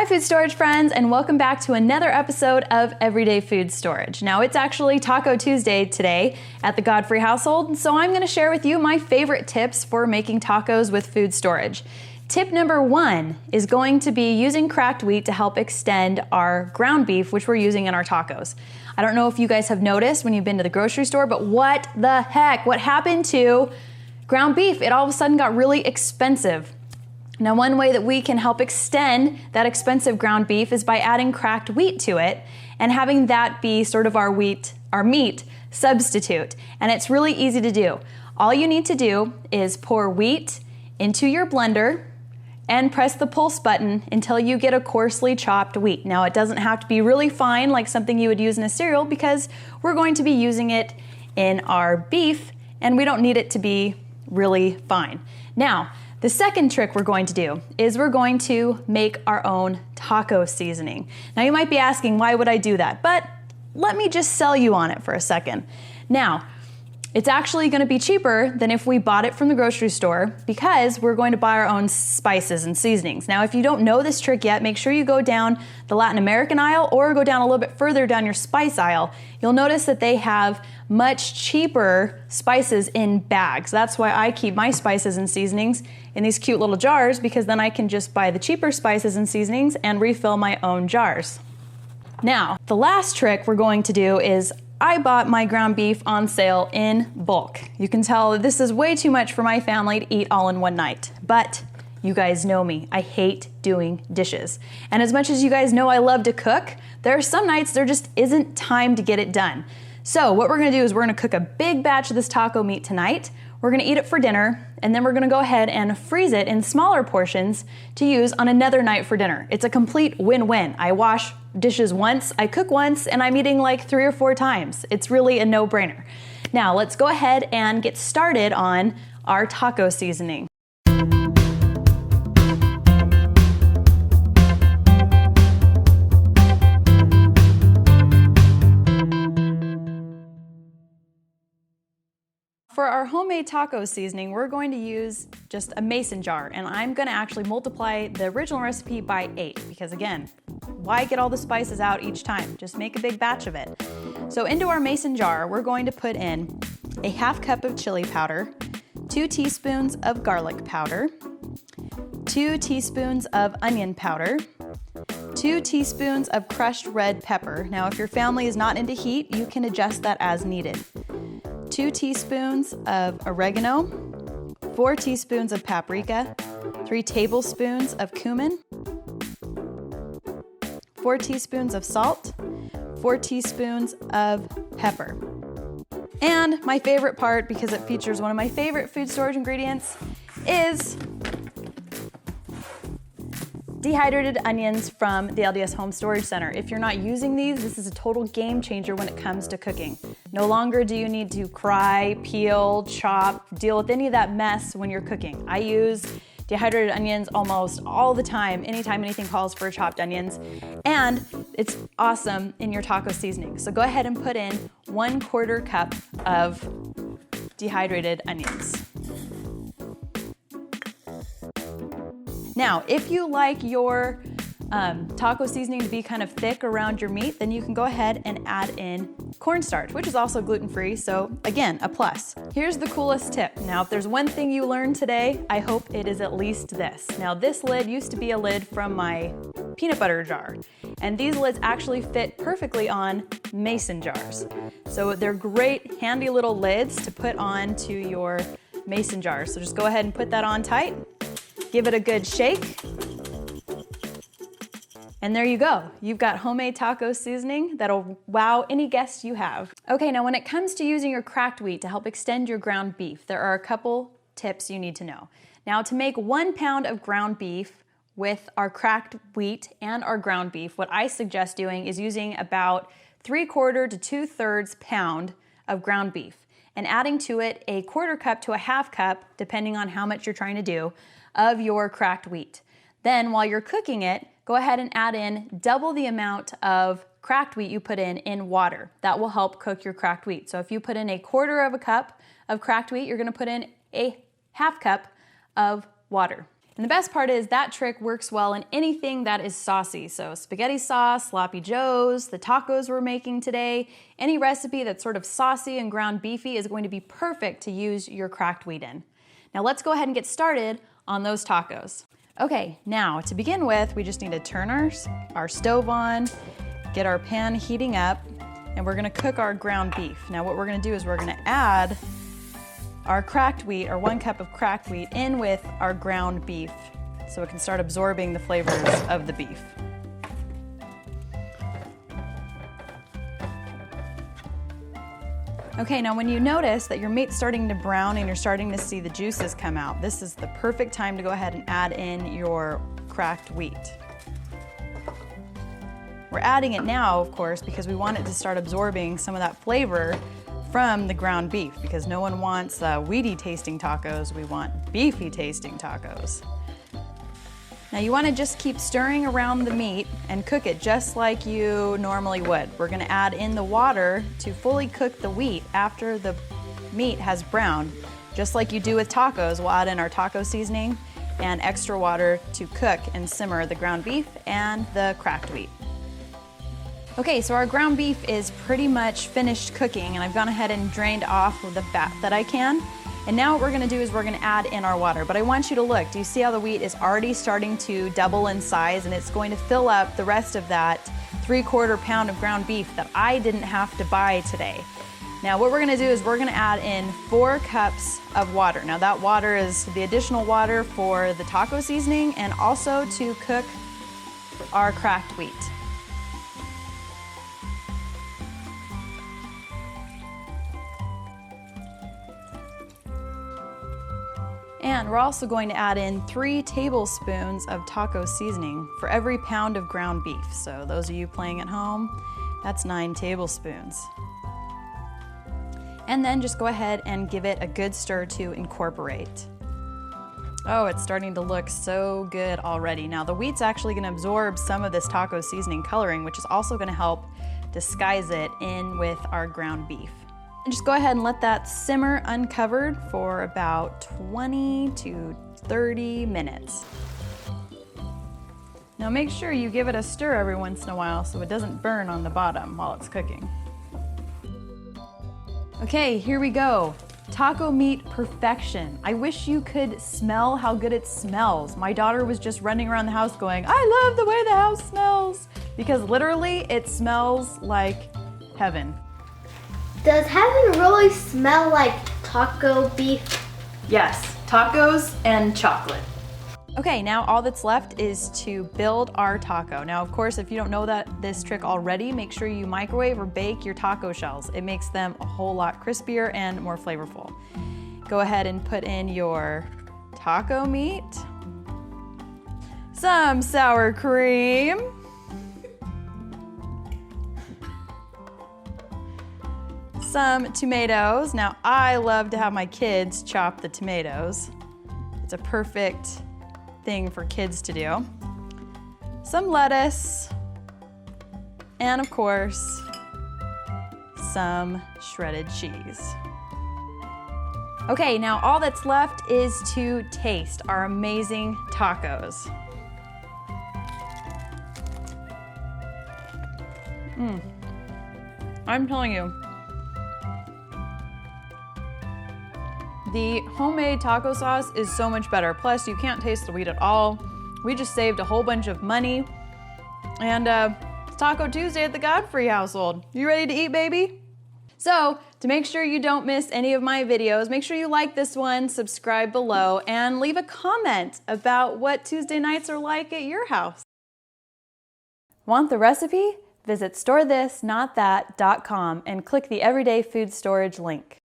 Hi food storage friends, and welcome back to another episode of Everyday Food Storage. Now it's actually Taco Tuesday today at the Godfrey household, so I'm going to share with you my favorite tips for making tacos with food storage. Tip number 1 is going to be using cracked wheat to help extend our ground beef, which we're using in our tacos. I don't know if you guys have noticed when you've been to the grocery store, but what the heck? What happened to ground beef? It all of a sudden got really expensive. Now, one way that we can help extend that expensive ground beef is by adding cracked wheat to it and having that be sort of our meat substitute. And it's really easy to do. All you need to do is pour wheat into your blender and press the pulse button until you get a coarsely chopped wheat. Now, it doesn't have to be really fine like something you would use in a cereal because we're going to be using it in our beef and we don't need it to be really fine. Now, the second trick we're going to do is we're going to make our own taco seasoning. Now you might be asking, why would I do that? But let me just sell you on it for a second. Now, it's actually going to be cheaper than if we bought it from the grocery store because we're going to buy our own spices and seasonings. Now, if you don't know this trick yet, make sure you go down the Latin American aisle or go down a little bit further down your spice aisle. You'll notice that they have much cheaper spices in bags. That's why I keep my spices and seasonings in these cute little jars, because then I can just buy the cheaper spices and seasonings and refill my own jars. Now, the last trick we're going to do is I bought my ground beef on sale in bulk. You can tell that this is way too much for my family to eat all in one night, but you guys know me, I hate doing dishes. And as much as you guys know I love to cook, there are some nights there just isn't time to get it done. So what we're gonna do is we're gonna cook a big batch of this taco meat tonight. We're gonna eat it for dinner, and then we're gonna go ahead and freeze it in smaller portions to use on another night for dinner. It's a complete win-win. I wash dishes once, I cook once, and I'm eating like 3 or 4 times. It's really a no-brainer. Now let's go ahead and get started on our taco seasoning. For our homemade taco seasoning, we're going to use just a mason jar, and I'm gonna actually multiply the original recipe by 8 because again, why get all the spices out each time? Just make a big batch of it. So into our mason jar, we're going to put in a 1/2 cup of chili powder, 2 teaspoons of garlic powder, 2 teaspoons of onion powder, 2 teaspoons of crushed red pepper. Now, if your family is not into heat, you can adjust that as needed. 2 teaspoons of oregano, 4 teaspoons of paprika, 3 tablespoons of cumin, 4 teaspoons of salt, 4 teaspoons of pepper. And my favorite part, because it features one of my favorite food storage ingredients, is dehydrated onions from the LDS Home Storage Center. If you're not using these, this is a total game changer when it comes to cooking. No longer do you need to cry, peel, chop, deal with any of that mess when you're cooking. I use dehydrated onions almost all the time, anytime anything calls for chopped onions, and it's awesome in your taco seasoning. So go ahead and put in 1/4 cup of dehydrated onions. Now, if you like your taco seasoning to be kind of thick around your meat, then you can go ahead and add in cornstarch, which is also gluten-free, so again, a plus. Here's the coolest tip. Now, if there's one thing you learned today, I hope it is at least this. Now, this lid used to be a lid from my peanut butter jar, and these lids actually fit perfectly on mason jars. So they're great, handy little lids to put onto your mason jars. So just go ahead and put that on tight. Give it a good shake. And there you go. You've got homemade taco seasoning that'll wow any guest you have. Okay, now when it comes to using your cracked wheat to help extend your ground beef, there are a couple tips you need to know. Now, to make 1 pound of ground beef with our cracked wheat and our ground beef, what I suggest doing is using about 3/4 to 2/3 pound of ground beef and adding to it a 1/4 cup to a 1/2 cup, depending on how much you're trying to do, of your cracked wheat. Then while you're cooking it, go ahead and add in double the amount of cracked wheat you put in water. That will help cook your cracked wheat. So if you put in a 1/4 cup of cracked wheat, you're gonna put in a 1/2 cup of water. And the best part is that trick works well in anything that is saucy. So spaghetti sauce, sloppy joes, the tacos we're making today, any recipe that's sort of saucy and ground beefy is going to be perfect to use your cracked wheat in. Now let's go ahead and get started on those tacos. Okay, now to begin with, we just need to turn our stove on, get our pan heating up, and we're gonna cook our ground beef. Now what we're gonna do is we're gonna add our cracked wheat, or 1 cup of cracked wheat, in with our ground beef so it can start absorbing the flavors of the beef. Okay, now when you notice that your meat's starting to brown and you're starting to see the juices come out, this is the perfect time to go ahead and add in your cracked wheat. We're adding it now, of course, because we want it to start absorbing some of that flavor from the ground beef, because no one wants weedy tasting tacos, we want beefy tasting tacos. Now you want to just keep stirring around the meat and cook it just like you normally would. We're going to add in the water to fully cook the wheat after the meat has browned. Just like you do with tacos, we'll add in our taco seasoning and extra water to cook and simmer the ground beef and the cracked wheat. Okay, so our ground beef is pretty much finished cooking, and I've gone ahead and drained off the fat that I can. And now what we're gonna do is we're gonna add in our water. But I want you to look, do you see how the wheat is already starting to double in size, and it's going to fill up the rest of that 3/4 pound of ground beef that I didn't have to buy today. Now what we're gonna do is we're gonna add in 4 cups of water. Now that water is the additional water for the taco seasoning and also to cook our cracked wheat. And we're also going to add in 3 tablespoons of taco seasoning for every pound of ground beef. So those of you playing at home, that's 9 tablespoons. And then just go ahead and give it a good stir to incorporate. Oh, it's starting to look so good already. Now the wheat's actually gonna absorb some of this taco seasoning coloring, which is also gonna help disguise it in with our ground beef. And just go ahead and let that simmer uncovered for about 20 to 30 minutes. Now make sure you give it a stir every once in a while so it doesn't burn on the bottom while it's cooking. Okay, here we go. Taco meat perfection. I wish you could smell how good it smells. My daughter was just running around the house going, "I love the way the house smells," because literally it smells like heaven. Does heaven really smell like taco beef? Yes, tacos and chocolate. Okay, now all that's left is to build our taco. Now, of course, if you don't know this trick already, make sure you microwave or bake your taco shells. It makes them a whole lot crispier and more flavorful. Go ahead and put in your taco meat, some sour cream, some tomatoes. Now, I love to have my kids chop the tomatoes. It's a perfect thing for kids to do. Some lettuce, and of course, some shredded cheese. Okay, now all that's left is to taste our amazing tacos. I'm telling you, the homemade taco sauce is so much better. Plus, you can't taste the wheat at all. We just saved a whole bunch of money. And it's Taco Tuesday at the Godfrey household. You ready to eat, baby? So, to make sure you don't miss any of my videos, make sure you like this one, subscribe below, and leave a comment about what Tuesday nights are like at your house. Want the recipe? Visit storethisnotthat.com and click the Everyday Food Storage link.